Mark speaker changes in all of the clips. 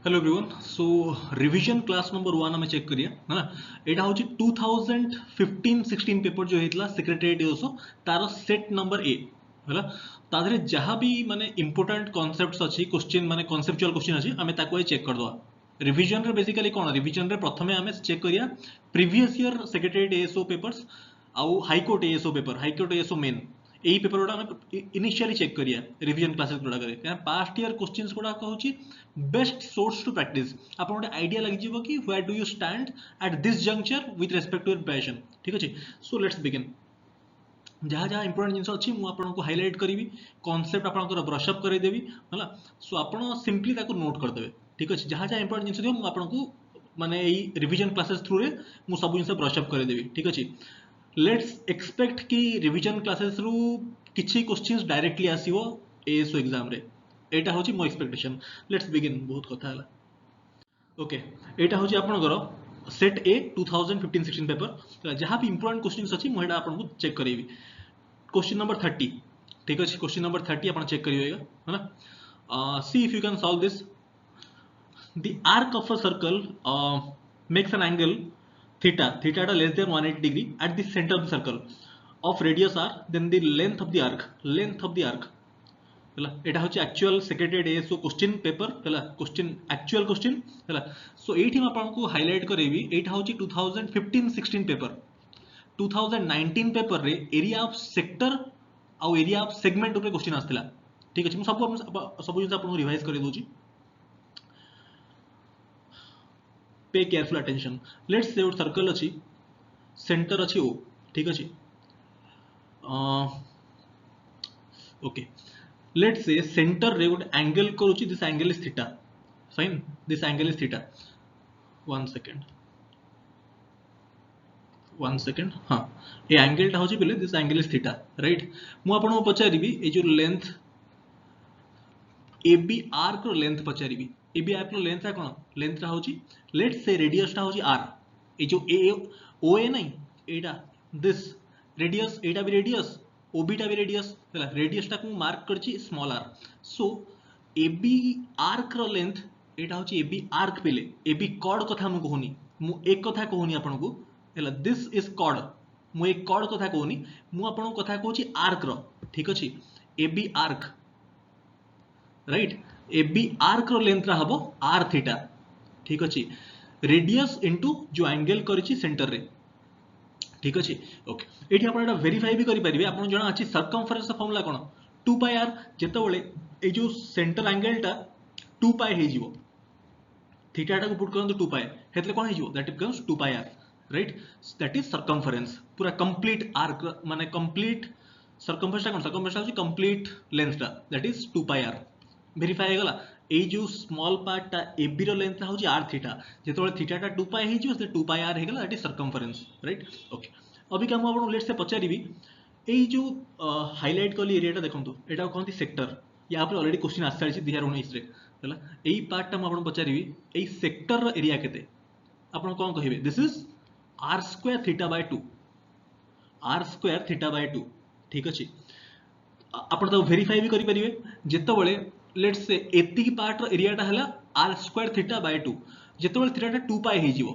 Speaker 1: Hello everyone. So revision class number 1 आम चेक करिया है ना। यहाँ हूँ 2015-16 पेपर जो होता सेक्रेटेरिएट एसओ तार सेट नंबर ए है तादे जहाँ भी माने इंपोर्टेंट कॉन्सेप्ट्स अच्छी क्वेश्चन माने कॉन्सेप्चुअल क्वेश्चन अच्छी आम ताको चेक करदे। रिवीजन रे बेसिकली कौन रिवीजन रे प्रथमे आम चेक करिया previous year secretariat SO papers आउ high court SO paper high court SO main यही पेपर गुड़ा इनिशियली चेक करिया रिवीजन क्लासेस गुड़ा क्या पास्ट ईयर क्वेश्चंस गुड़ा कहूँ बेस्ट सोर्स टू प्रैक्टिस आप गोटे आइडिया लगी कि where do you stand at this juncture with respect to your passion. ठीक अच्छे। So let's begin. जहाँ जहाँ इंपोर्टेंट जिन अच्छी मुझे हाइलाइट करी कॉन्सेप्ट आपंकर ब्रशअप करदेवी है। सो आप सिंपली नोट करदे। ठीक अच्छे। जहाँ जहाँ इंपोर्टेंट जिन आपको माने रिवीजन क्लासेस थ्रू रे मु सब जिन ब्रशअप करदेवी। ठीक अच्छे। लेट्स एक्सपेक्ट कि रिवीजन क्लासेस रु किछि क्वेश्चंस डायरेक्टली आसीबो एएसओ एग्जाम रे। एटा होची मो एक्सपेक्टेशन। Let's begin. बहुत कथा हला। ओके एटा होची आपनकर सेट ए 2015-16 पेपर जहाँ भी इंपोर्टेंट क्वेश्चंस अछि मो एटा आपनको चेक करेबी। Question number 30। ठीक अछि। क्वेश्चन नंबर 30 आपण चेक करिएगा है ना। See if you can solve this. The arc of a circle makes an angle theta less than 180 degree at the center of the circle of radius r, then the length of the arc এটা হচ্ছে actual secretariat ASO question paper ହେଲା question actual question ହେଲା। सो एठी मैं आपको highlight करेबी एटा होची 2015-16 paper 2019 paper रे area of sector आउ एरिया ऑफ सेगमेंट ऊपर क्वेश्चन आस्थिला। ठीक अछि। सब जिन आपको रिवाइज कर दोची। पे केयरफुल अटेंशन। लेट्स से गोटे सर्कल अच्छी सेंटर अच्छी ओ। ठीक अच्छे। ओके लेट्स से सेंटर रे गोटे एंगल करूची this angle is theta. Fine this angle is theta. One second हाँ ये एंगल टा होची बोले this angle is theta right. मु आपको पचारिबी ए जो लेंथ ए बी आर्क रो लेंथ पचारिबी। ए बी आर्क रो लेंथ टा कोन लेंथ टा होची लेट्स से रेडियस टा होची आर ए जो ए ओ ए नहीं एटा दिस रेडियस एटा भी रेडियस ओबी टा भी रेडियस है रेडियस टा को मार्क करची small r. So A B arc रो लेंथ एटा होची ए बी आर्क पेले ए बी कॉर्ड कथा मु कहूनी मु एक कथा कहूनी आपनको हैला दिस इज कॉर्ड मु एक कॉर्ड कथा कहूनी मु आपनको कथा कहूची आर्क रो। ठीक अछि। A B arc right A B arc रो लेंथ रा हबो आर थीटा। ठीक अछि। रेडियस इनटू जो एंगल करिछि सेंटर रे। ठीक अछि। ओके एठी आपण एटा वेरीफाई भी करि परिबे आपण जणा अछि सर्कमफरेंस फार्मूला कोन 2 पाई आर जेतेबेले ए जो सेंटर एंगल टा 2 पाई हे जिवो थीटा टा को पुट करन 2 पाई हेतले कोन हे जिवो that becomes 2 pi r right that is circumference पूरा कंप्लीट आर्क माने कंप्लीट सर्कमफरेंस टा कोन सर्कमफरेंस होची कंप्लीट लेंथ टा that is 2 pi r. Verify हे गला ए जो स्मॉल पार्ट टा ए बी रो लेंथ टा होची आर थीटा जेतेबेले थीटा टा 2 पाई हे जिवो से 2 पाई आर हे गला that is circumference right. Okay अभी क्या मुझे लेट से पचारिबी ए जो हाइलाइट कली एरिया देखो यहाँ कहते सेक्टर या ऑलरेडी क्वेश्चन आसी सारी 2019 रे है यही पार्टा मुझे पचारिबी यही सेक्टर एरिया केते आप कौन कहे this is r square theta by 2 r square theta by 2। ठीक अच्छे। आप वेरीफाई भी करेंगे जितेबाला लेट्स से एति पार्ट एरियाटा है आर स्क्वायर थीटा बाय 2 जितेबाला थीटा 2 पाई हो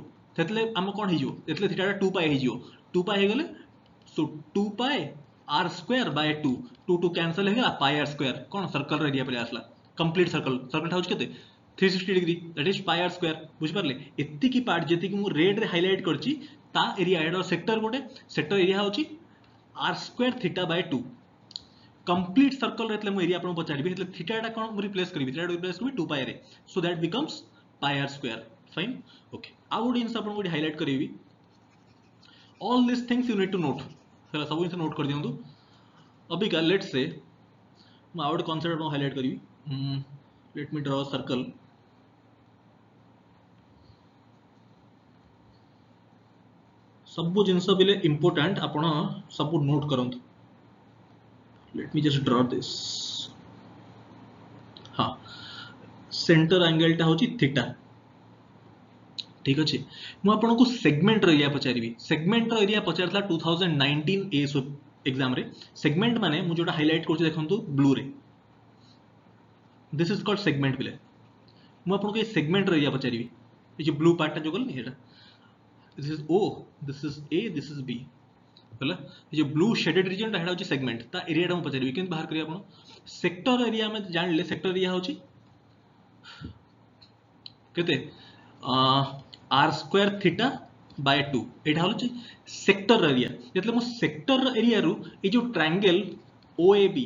Speaker 1: आम कौन हो थीटा 2 पाई हो 2 पाई गले so 2 pi r square by 2 2 2 cancel हो गला पाई आर स्क्वायर कौन सर्कल एरिया पे आसला कंप्लीट सर्कल सर्कल होची केते 360 degree that is pi r square बुझ पारले एति की पार्ट जेति की मु रेड रे हाइलाइट करची ता एरिया एडो सेक्टर गोटे सेक्टर एरिया होची r square theta by 2 complete circle रेतले मु एरिया आपन पचारिबी हेतले थीटा टा कोन मु रिप्लेस करबी थीटा रिप्लेस करबी 2 पाई रे so that becomes pi r square. Fine. Okay आ गुड इनस आपन गुड हाइलाइट करबी all these things you need to note है सब इनसे नोट कर दियंतु। अभी का लेट्स से मैं आउट कॉन्सेप्ट हाइलाइट करी लेट मी ड्रॉ सर्कल सब जिनस बिले इंपोर्टेंट आपण सब नोट करंतु। Let me just draw this हाँ सेंटर एंगल टा होची थीटा। ठीक अच्छे। मुझे आपको सेगमेंट एरिया पचारि सेगमेंट एरिया पचार 2019 एएसओ एग्जाम रे सेगमेंट माने मुझे हाइलाइट कर देखो ब्लू रे दिस इज कॉल्ड सेगमेंट बिले मु आपको ये सेगमेंट एरिया पचारि ये जो ब्लू पार्टा जो गलनी एटा this is O this is A this is B होला ये जो ब्लू शेडेड रीजन हेटा होची सेगमेंट ता एरिया टा मु पचारि केन बाहर करिया आपण सेक्टर एरिया में जान ले सेक्टर एरिया होची केते आर स्क्वायर थीटा बाय 2 एटा होची सेक्टर एरिया जेतले मु सेक्टर एरिया रु ये जो ट्रायंगल OAB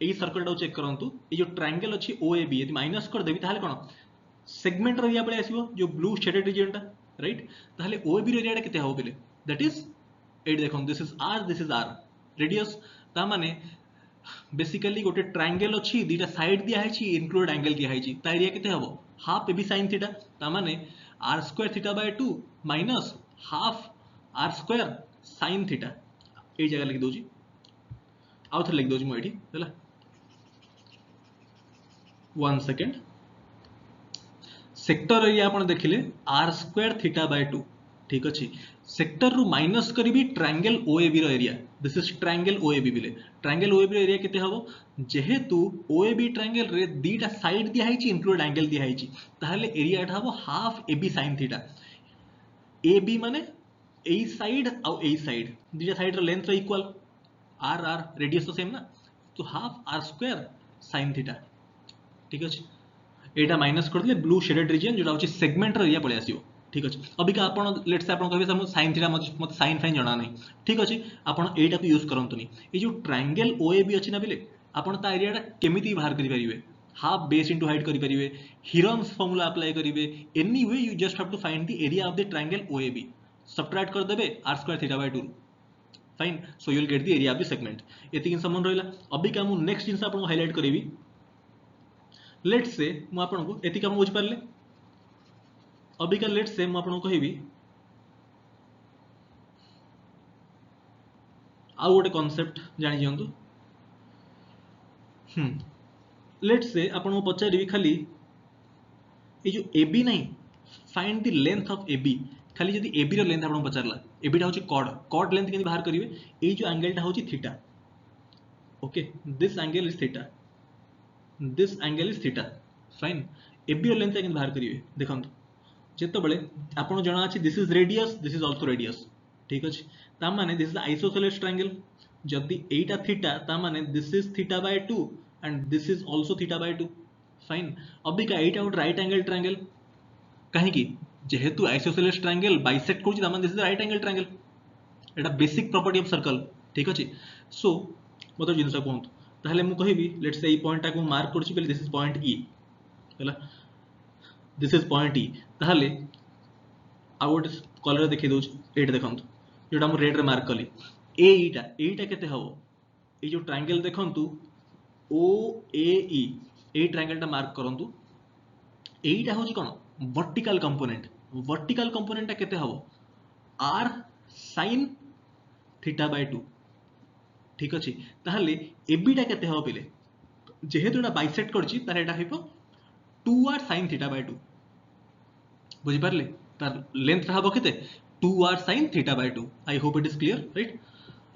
Speaker 1: ए सर्कल टा चेक करंतु ये जो ट्रायंगल अछि OAB यदि माइनस कर देबी ताले कोन सेगमेंट एरिया पळे आसीबो जो ब्लू शेडेड रीजन टा राइट ताले OAB रे एरिया टा केते हो बेले दैट इज एट देखो दिस इज आर रेडियस ता माने बेसिकली गोटे ट्रायंगल अछि दीटा साइड दिया है छि इंक्लूड एंगल दिया है छि ता एरिया केते हबो हाफ AB sin थीटा ता माने r square theta by 2 minus half r square sin theta ए जगह लिख दोजी आउ थे लिख दोजी मु एठी हला 1 सेकंड सेक्टर एरिया आपण देखिले r स्क्वायर थीटा बाय 2 ठीक अछि सेक्टर रु माइनस करिबी ट्रायंगल OAB रो area this is triangle OAB बिले ट्रायंगल OAB रो एरिया केते हबो जेहेतु OAB ट्रायंगल रे दीटा साइड दिया है छि इंक्लूड एंगल दिया है छि ताहले एरिया टा हबो half AB sin theta AB माने ए साइड और ए साइड दीटा साइड रो length rho equal r r radius तो सेम ना तो half r square sin theta ठीक अछि एटा माइनस कर दिले ब्लू शेडेड रीजन जोटा होछि सेगमेंट रो एरिया पळे आसीबो ठीक अछि अभी का आपण लेट्स से आपण कहबे हम sin थीटा मत sin फाइन जाना नहीं ठीक अछि आपण एटा को यूज करंतुनी ए जो ट्रायंगल OAB अछि ना बिले आपण ता एरिया टा केमिति बाहर करि परिबे हाफ बेस इनटू हाइट करि परिबे हिरन्स फार्मूला अप्लाई करिवे anyway you just have to find the area of the triangle OAB subtract कर देबे r square theta by 2 fine so you will get the area of the segment एतिकिन समन रहिला अभी का मु next जिंस आपण हाइलाइट करिवि लेट्स से मु आपण को एतिका हम बुझ पारले अभी का लेट्स से मु आपण को कहबी आउ गोटे कांसेप्ट जानि जंतु लेट्स से आपण को पचारिबी खाली ये जो AB नहीं find the length of AB खाली जदी AB रो लेंथ आपण पचारला AB टा होची कॉर्ड लेंथ केनी बाहर करिवे ए जो एंगल टा होची theta okay this angle is theta fine AB रो लेंथ केनी बाहर करिवे देखंतु जेतो बळे आपण जणा अछि this is radius this is also radius ठीक अछि ता माने दिस इज आइसोसेलेस ट्रायंगल जदी एटा थीटा ता माने this is theta by 2 and this is also theta by 2 fine अभी का एटा आउट राइट एंगल ट्रायंगल काहे की जेहेतु आइसोसेलेस ट्रायंगल बाइसेक्ट करछि ता माने this is right angle triangle Etah basic property of circle ठीक अछि सो मतो जिनसा कोंत ताहले मु कहिबी लेट्स से ई पॉइंट टा को मार्क करछि बेले दिस इज पॉइंट E हला दिस इज पॉइंट E ताहले आउट कलर देखि दोछ एट देखंतु जोटा हम रेड रे मार्क कली एटा केते हबो ए जो ट्रायंगल देखंतु OAE ए ट्रायंगल टा मार्क करंतु एटा होची कोन वर्टिकल कंपोनेंट टा केते हबो r sin थीटा बाय 2 ठीक अछि ताहले AB टा केते हबो पिले जेहेतु एटा बाइसेक्ट करछि तार एटा हिबो 2r sin थीटा बाय 2 बुझि पारले तार लेंथ हबो केते 2r sin theta by 2 I hope it is clear right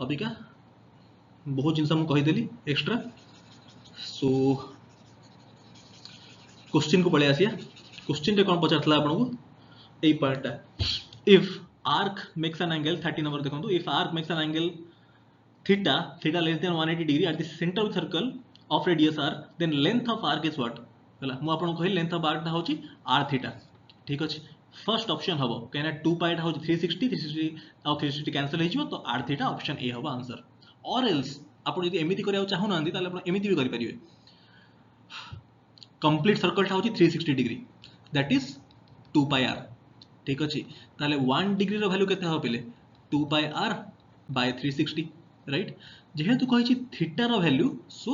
Speaker 1: अभी का बहुत जिनस हम कहि देली एक्स्ट्रा सो क्वेश्चन को पळे आसिया क्वेश्चन रे कोन पचारतला आपन को ए part if arc makes an angle 30 number देखंतु if arc makes an angle theta less than 180 degree at the center of the circle of radius r then length of arc is what हला मु आपन कहि length of arc ता होची r theta ठीक अछि first option हबो केना 2 पाई ता होची 360 और 360 कैंसिल हेजिवो तो r थीटा ऑप्शन ए हबो आंसर और एल्स आपन यदि एमिति करिया चाहू नांदी ताले आपन एमिति भी करि परिबे कंप्लीट सर्कल ता होची 360 degree that is 2 pi r ठीक अछि ताले 1 डिग्री रो वैल्यू केते हो पले 2 पाई r बाय 360 राइट जेहेतु कहिछि थीटा रो value so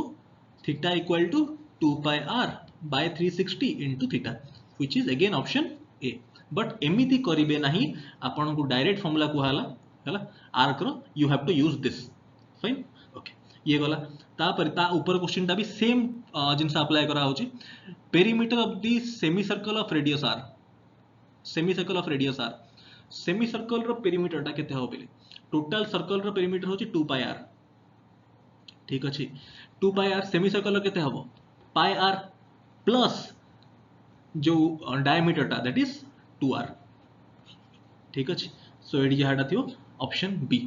Speaker 1: theta equal to 2 pi r by 360 into theta which is again option a but एमिति करिवे नाही आपन को डायरेक्ट फार्मूला को हला आर्क रो you have to use this fine okay ये गला ता पर ता ऊपर क्वेश्चन ता भी सेम जिनसा अप्लाई करा होची perimeter of the semi circle of radius r semi circle रो पेरीमीटर ता केते हो बेले टोटल सर्कल रो पेरीमीटर होची 2 पाई r ठीक अछि 2 पाई r सेमी सर्कल रो केते हबो पाई r प्लस जो डायमीटर टा दैट इज 2r ठीक अच्छे सो ये जहाँ थी ऑप्शन बी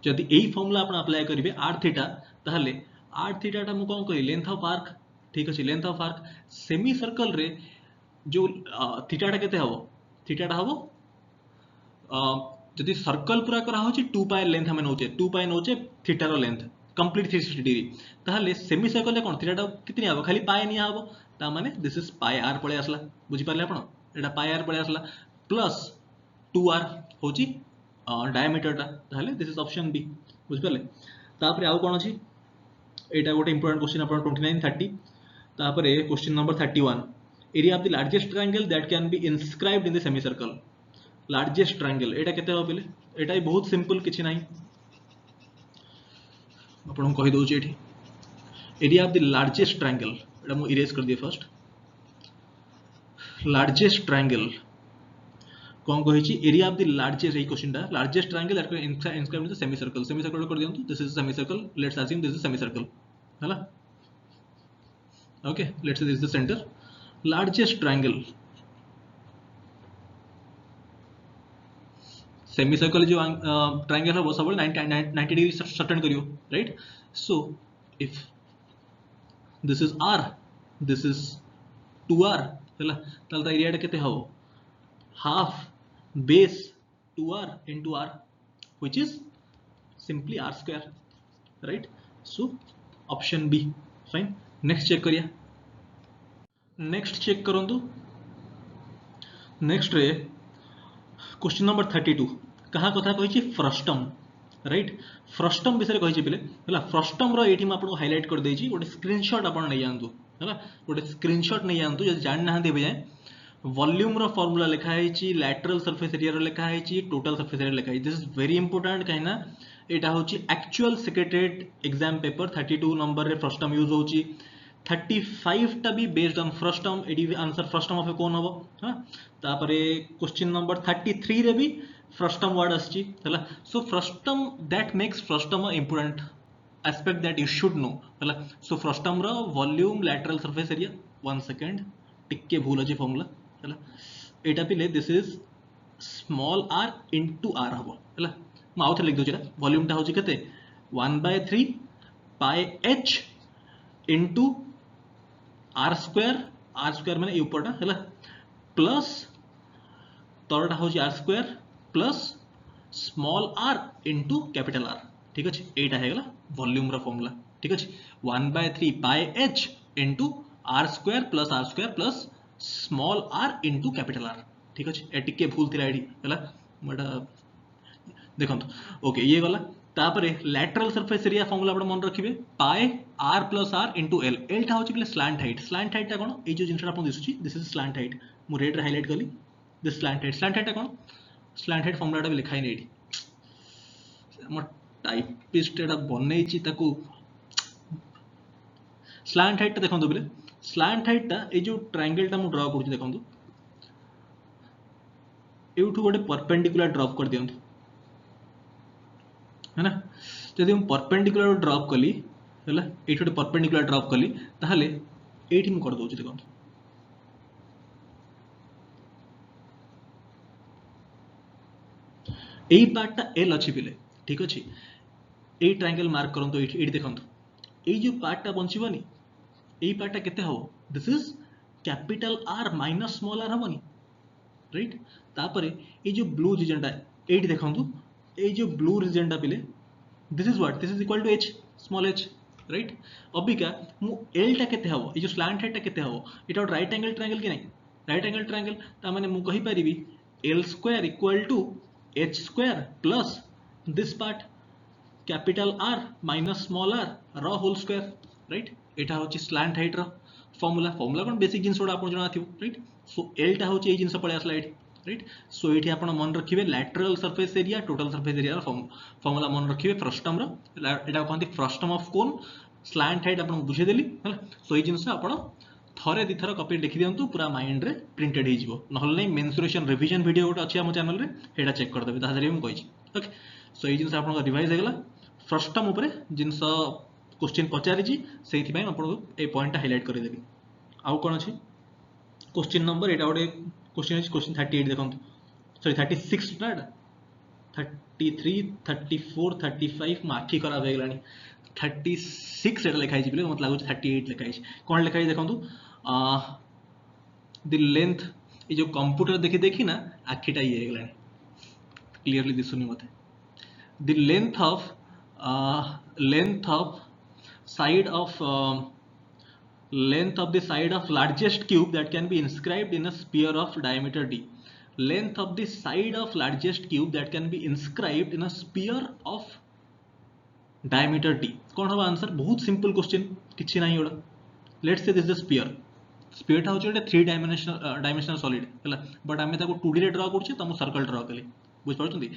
Speaker 1: जदि यही फॉर्मूला आप अप्लाई करेंगे r थीटा ताहले r थीटा टा मु कौन करी लेंथ ऑफ आर्क ठीक अच्छे length of arc semi circle रे जो थीटा टा केते हबो थीटा टा हबो जदि सर्कल पूरा करा होची 2 पाई लेंथ हम नोचे 2 पाई नोचे theta rho length complete 360 degree ताहले सेमी सर्कल रे कोन थीटा टा कितनी हबो खाली पाई नहीं हबो ता माने दिस इज पाई आर पळे आसला बुझी पारले आपण एटा पाई आर पळे आसला प्लस 2r होची डायमीटर टा ताहले दिस इज ऑप्शन बी बुझी पारले तापरे आउ कोन अछि एटा गोटे इंपोर्टेंट क्वेश्चन आपण 29 30 तापरे question number 31 area of the largest triangle that can be inscribed in the semi circle largest triangle एटा केते हो पले एटा बहुत सिंपल किछि नाही आपण कहि दउ छी एठी area of the largest triangle एटा मु इरेज कर दिए फर्स्ट लार्जेस्ट ट्रायंगल कौन कहि छी area of the largest a question the largest triangle that can inscribed in the semi circle कर दियंतु this is semicircle let's assume this is semicircle हला okay let's say this is the centre largest triangle semicircle जो triangle है वो सब 90 degree certain करियो right so if this is r this is 2r हला तल area केते हो half base 2r into r which is simply r square right so option b fine next check करिया next check करंतु next रे question number 32 कहा कथा कहि छी फ्रस्टम राइट फ्रस्टम विषय कहि छी पिले हला फ्रस्टम रो एठी म आपन हाइलाइट कर देई छी गोटे स्क्रीनशॉट आपन नै जानतु हला गोटे स्क्रीनशॉट नै जानतु जे जान ना देबे जाय वॉल्यूम रो फार्मूला लिखा है ची लैटरल सरफेस एरिया रो लिखा है ची टोटल सरफेस एरिया लिखा है दिस इज वेरी इंपोर्टेंट कहिना एटा होची एक्चुअल सेक्रेटेड एग्जाम पेपर 32 नंबर रे फ्रस्टम यूज होची 35 टा भी बेस्ड ऑन फ्रस्टम एडी आंसर फ्रस्टम ऑफ कोन हबो हां तापरे क्वेश्चन नंबर 33 रे भी फ्रस्टम वर्ड आछी हला so frustum that makes frustum a important aspect that you should know हला सो फ्रस्टम रो volume lateral surface area 1 second टिके भूल अछि फार्मूला हला एटा पिले this is small r into r हबो हला म आउथ लिख दउ छिरा वॉल्यूम टा होची कते 1/3 पाई h into r square माने ए ऊपर टा हला प्लस तोरटा होची r square plus small r into capital R ठीक अछि एटा हे गेला वॉल्यूम रो फार्मूला ठीक अछि 1/3 पाई h into r square plus small r into capital R ठीक अछि एटिके भूल थिला एडी हला मटा देखंतु ओके ये गला तापरे लैटरल सरफेस एरिया फार्मूला आपण मन रखिबे पाई r plus r into l l टा होची स्लैंट हाइट टा कोन ए जो जिंसटा आपण दिसुची दिस इज स्लैंट हाइट मु रेड रे हाइलाइट करली दिस स्लैंट हाइट टा कोन स्लैंट हाइट फार्मूला टा भी लिखाई नै एडी हम टाइपिस्ट एटा बनै छी ताकू स्लैंट हाइट टा देखंतु बिले स्लैंट हाइट टा ए जो ट्रायंगल टा मु ड्रा करू छी देखंतु एउठु गोटे परपेंडिकुलर ड्रॉप कर दियंतु है ना जदि हम परपेंडिकुलर ड्रॉप कली हैला एठी गोटे परपेंडिकुलर ड्रॉप कली ताहले एठी मु कर दउ छी देखंतु एई पार्ट टा l अछि बिले ठीक अछि एई ट्रायंगल मार्क करंतु एठी देखंतु एई जो पार्ट टा बंचिबनी एई पार्ट टा केते हो this is capital R minus small r हमनी राइट तापरे ए जो ब्लू रीजन टा एठी देखंतु ए जो ब्लू रीजन टा पिले this is what this is equal to h small h right अबिका मु l टा केते हबो ए जो स्लैंट हाइट टा केते हबो एटा राइट एंगल ट्रायंगल कि नै राइट एंगल ट्रायंगल ता माने मु कहि परिबी l square equal to h square plus this part capital R minus small r रो होल स्क्वायर राइट एटा होची स्लैंट हाइट रो फार्मूला कोन बेसिक जिंस ओडा आपण जणा थियो राइट सो l टा होची ए जिंस पळे आसला एठी राइट सो एठी आपण मन रखिबे lateral surface area total surface area रो फार्मूला मन रखिबे फ्रस्टम रो एटा कहंती frustum of cone slant height आपण बुझे देली हला सो ए जिंस आपण थरे दि थर कॉपी लिखि दियंतु पूरा माइंड रे प्रिंटेड हे जिवो नहल नै मेंसुरेशन रिवीजन वीडियो ओटा अछि हम चैनल रे हेडा चेक कर देबे ता जरे हम कहि छी ओके सो ए जिंस आपण रिवाइज हे गेला फ्रस्टम ऊपर जिंस क्वेश्चन पचारि छी सेहि थि पय आपण ए पॉइंट हाइलाइट करि देबी आउ कोन अछि क्वेश्चन नंबर एटा गोटे क्वेश्चन अछि क्वेश्चन 38 देखंतु सॉरी 36 ना एटा 33 34 35 माखी खराब हो गलानी 36 एटा लिखा हिची मत लागु 38 लिखा हिची कोन लिखा हिची देखंतु द लेंथ ये जो कंप्यूटर देखि देखि ना आखिटा ये गलानी क्लियरली दिसुनी मते the length of side of length of the side of largest cube that can be inscribed in a sphere of diameter d length of the side of largest cube that can be inscribed in a sphere of diameter d कौन होगा answer बहुत simple question किछि नाही ओडा let's say this the sphere टा होचे 3 dimensional solid हला but आमे ताको 2D रे ड्रा करछे त मु सर्कल ड्रा कले बुझ पारछंती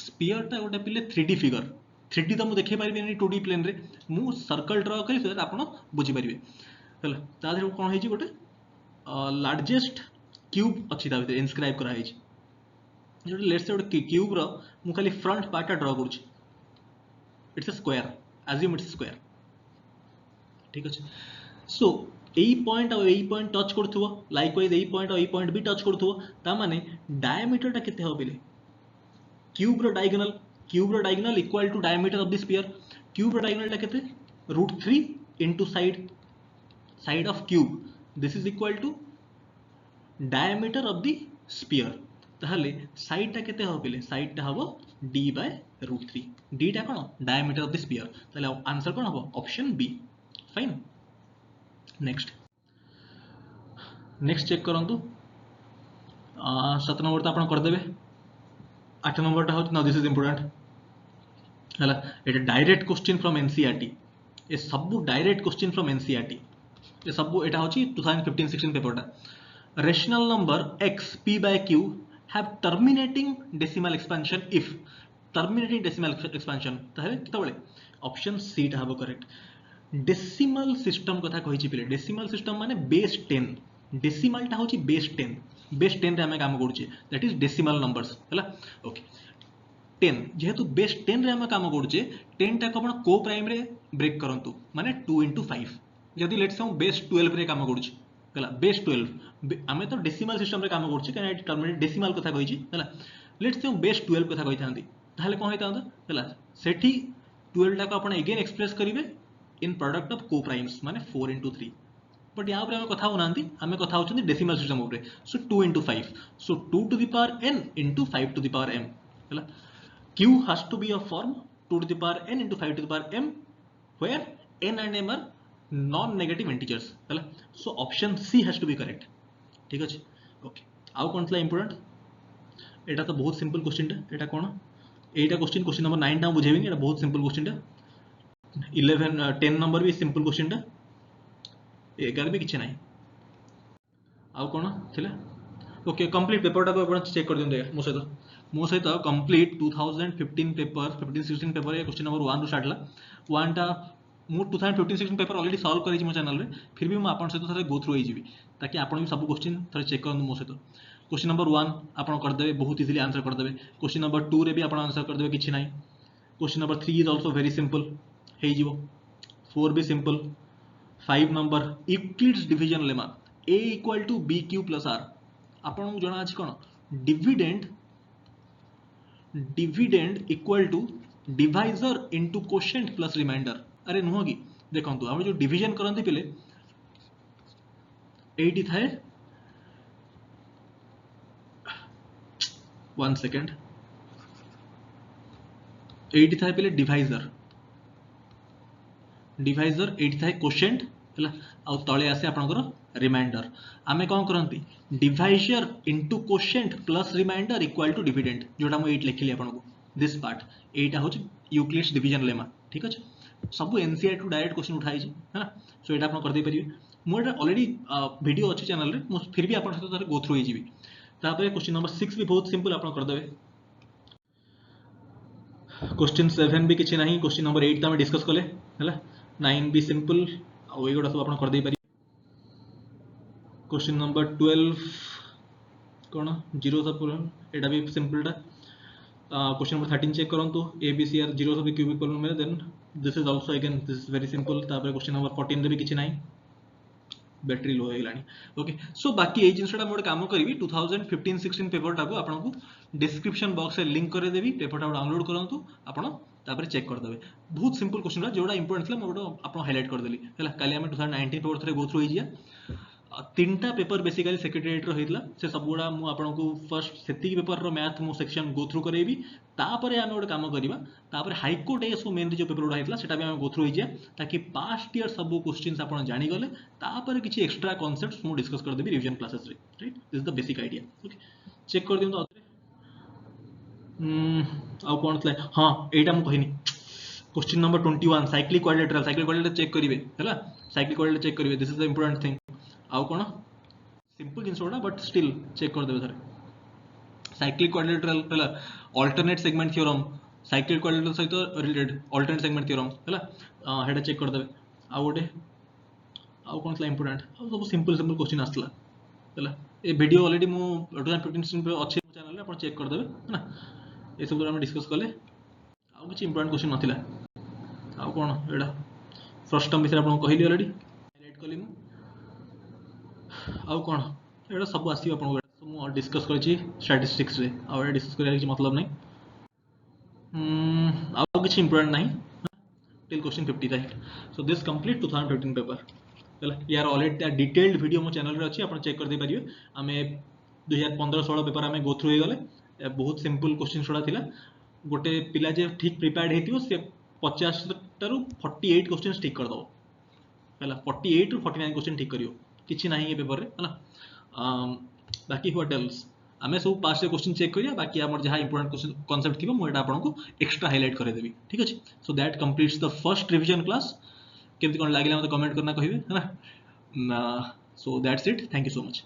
Speaker 1: स्फीयर टा गोटे पिले 3D फिगर 3D तो मु देखै पारिबे नि 2D प्लेन रे मु सर्कल ड्रा करी सो आपण बुझी पारिबे हला ता देर कोन हेची गोटे लार्जेस्ट क्यूब अछि ता भीतर इनस्क्राइब करा हेची जो लेट्स से गोटे क्यूब रो मु खाली फ्रंट पार्ट ड्रा करछि it's a square assume its square ठीक अछि सो एई पॉइंट और एई पॉइंट टच करथुवा लाइकवाइज एई पॉइंट और एई पॉइंट भी टच करथुवा ता माने डायमीटर टा केते हो बिले क्यूब रो diagonal equal to diameter of the sphere cube रो डायगोनल टा केते √3 into side of cube this is equal to diameter of the sphere ताहले साइड टा केते हो बिले साइड टा हबो d/√3 d टा कोन डायमीटर ऑफ द स्फीयर ताहले आंसर कोन हबो option B fine next check करंतु 7 नंबर तो आपण कर देबे 8 नंबर टा हो ना दिस इज इंपोर्टेंट हला एटा डायरेक्ट क्वेश्चन फ्रॉम एनसीईआरटी ए सब डायरेक्ट क्वेश्चन फ्रॉम एनसीईआरटी ए सब एटा होची 2015-16 पेपर टा rational number x p by q have terminating decimal expansion if terminating decimal expansion ताहे केतबेले ऑप्शन सी टा हबो करेक्ट डेसिमल सिस्टम कथा कहिछि पिले डेसिमल सिस्टम माने बेस 10 डेसिमल टा होछि बेस 10 रे हमें काम करूछि दैट इज डेसिमल नंबर्स हला ओके 10 जेहेतु बेस 10 रे हमें काम करूछि 10 टा को आपण को प्राइम रे ब्रेक करंतु माने 2 * 5 यदि लेट्स हम बेस 12 रे काम करूछि हला बेस 12 हमें तो डेसिमल सिस्टम रे काम करूछि काने टर्मिनेट डेसिमल कथा कहिछि हला लेट्स हम बेस 12 कथा कहिथांती ताहले कोन होइतांता हला सेठी 12 टा को आपण अगेन एक्सप्रेस करिवे इन प्रोडक्ट ऑफ को प्राइम्स माने 4 * 3 बट यहाँ पर हमें कथा होनांती हमें कथा होचंदी डेसिमल सिस्टम ऊपर सो 2 * 5 सो 2 to the power n into 5 to the power m हला q has to be of form 2 to the power n into 5 to the power m where n and m are non negative integers हला so option C has to be correct ठीक अछि okay आउ कोनला important एटा तो बहुत simple question टा एटा कोन एटा question number 9 टा बुझेबी एटा बहुत simple question टा 10 नंबर भी सिंपल क्वेश्चन टा 11 भी किछ नाही आउ कोन थिला ओके कंप्लीट पेपर टा को आपण चेक कर दियौ मो सहित कंप्लीट 2015 पेपर 15-16 पेपर ये क्वेश्चन नंबर 1 रो स्टार्ट ला 1 टा मो 2015-16 पेपर ऑलरेडी सॉल्व करै छी मो चैनल रे फिर भी मो आपण सहित थरे गो थ्रू होई जीवी ताकि आपण भी सब क्वेश्चन थरे चेक करन मो सहित क्वेश्चन नंबर 1 आपण कर देबे बहुत इजीली आंसर कर देबे क्वेश्चन नंबर 2 रे भी आपण आंसर कर देबे किछ नाही question number 3 is also very simple हे जीवो 4 भी simple 5 number Euclid's division lemma a = bq + r आपण जणा अछि कोन dividend equal to divisor into quotient plus remainder अरे नुह कि देखंतु हम जो डिवीजन करंती पिले एटी थाए 1 सेकंड एटी थाए पिले डिवाइजर एटी थाए क्वोशिएंट हला आ तळे आसे आपनकर रिमाइंडर आमे कोन करंती divisor into quotient plus remainder equal to dividend जोटा मु 8 लिखिली आपनको दिस पार्ट एटा होची यूक्लिड्स डिवीजन लेमा ठीक अछि सब एनसीईआरटी टू डायरेक्ट क्वेश्चन उठाई छी है सो एटा आपन कर दे परिबे मोर ऑलरेडी वीडियो अछि चैनल रे मो फिर भी आपन साथ गो थ्रू होई जीवी तापर क्वेश्चन नंबर 6 भी बहुत सिंपल आपन कर देबे क्वेश्चन 7 भी किछि नाही क्वेश्चन नंबर 8 त हम डिस्कस करले हला 9 भी सिंपल आ एगोडा सब आपन कर दे पारि क्वेश्चन नंबर 12 कोन 0 सब एटा भी सिंपल टा क्वेश्चन नंबर 13 चेक करंतु a b c r 0 सब क्यूबिक कॉलम में then this is also again this is very simple तापर क्वेश्चन नंबर 14 रे भी किछि नाही बैटरी लो हो गलानी ओके सो बाकी ये जिनसटा मोटे काम करी 2015-16 पेपरटा को आपको डिस्क्रिप्शन बॉक्स में लिंक कर देवी पेपरटा डाउनलोड करंतु आपण तापर चेक कर देबे बहुत सिंपल क्वेश्चन जोड़ा इंपोर्टेंट था मोटे आपन हाईलाइट कर देली हला काली हम 2019 पेपर थरे गो थ्रू हो जिया तीनटा पेपर बेसिकली सेक्रेटरीएट रो हेतला से सब गुडा मु आपनको फर्स्ट सेति पेपर रो मैथ मु सेक्शन गो थ्रू करेबी तापर आमे गोटे काम करबा तापर हाई कोर्ट ए सो मेन जो पेपर गुडा हेतला सेटा भी हम गो थ्रू हो जिया ताकि पास्ट ईयर सब क्वेश्चंस आपन जानि गले तापर किछि एक्स्ट्रा कांसेप्ट्स मु डिस्कस कर देबी रिवीजन क्लासेस रे right this is the basic idea okay check कर दियौ तो आ कोन थला हां एटा मु कहिनी question number 21 cyclic quadrilateral check करिवे हला साइक्लिक क्वाड्रिलेटरल चेक करिवे this is the important thing आउ कोन सिंपल जिनस गुडा बट स्टिल चेक कर देबे थरे साइक्लिक क्वाड्रिलेटरल हला alternate segment theorem cyclic quadrilateral सहित रिलेटेड अल्टरनेट सेगमेंट थ्योरम हला हेडा चेक कर देबे आ गोटे आउ कोन थला इंपोर्टेंट आ सब सिंपल क्वेश्चन आसला हला ए वीडियो ऑलरेडी मु 2015 पे अच्छे चैनल रे अपन चेक कर देबे ना ए सब हम डिस्कस करले आउ किछ इंपोर्टेंट क्वेश्चन नथिला आउ कोन एडा फर्स्ट टर्म विषय अपन कहली ऑलरेडी हाईलाइट करली मु आउ कोन एडा सब आसी अपन मु डिस्कस करछि स्टैटिस्टिक्स रे आ एडा डिस्कस करे कि मतलब नै आउ किछ इंपोर्टेंट नै till question 50 right so this complete 2015 paper चला यार ऑलरेडी डिटेल्ड वीडियो मो चैनल रे अछि अपन चेक कर दे परियो हमें 2015-16 पेपर हमें गो थ्रू हो गले बहुत सिंपल क्वेश्चन छोड़ा थिला गोटे पिला जे ठीक प्रिपेयर्ड हेतियो से 50 टारू 48 क्वेश्चंस ठीक कर दो हला 48 टू 49 क्वेश्चन ठीक करियो किछि नाही ए पेपर रे हला बाकी व्हाट एल्स हमें सब पास से क्वेश्चन चेक करिया बाकी हमर जहा इंपोर्टेंट क्वेश्चन कांसेप्ट थिबो मो एटा आपन को एक्स्ट्रा हाईलाइट करे देबी ठीक अछि so that completes the first revision class केमति कोन लागिला मते कमेंट करना कहिबे है ना so that's it thank you so much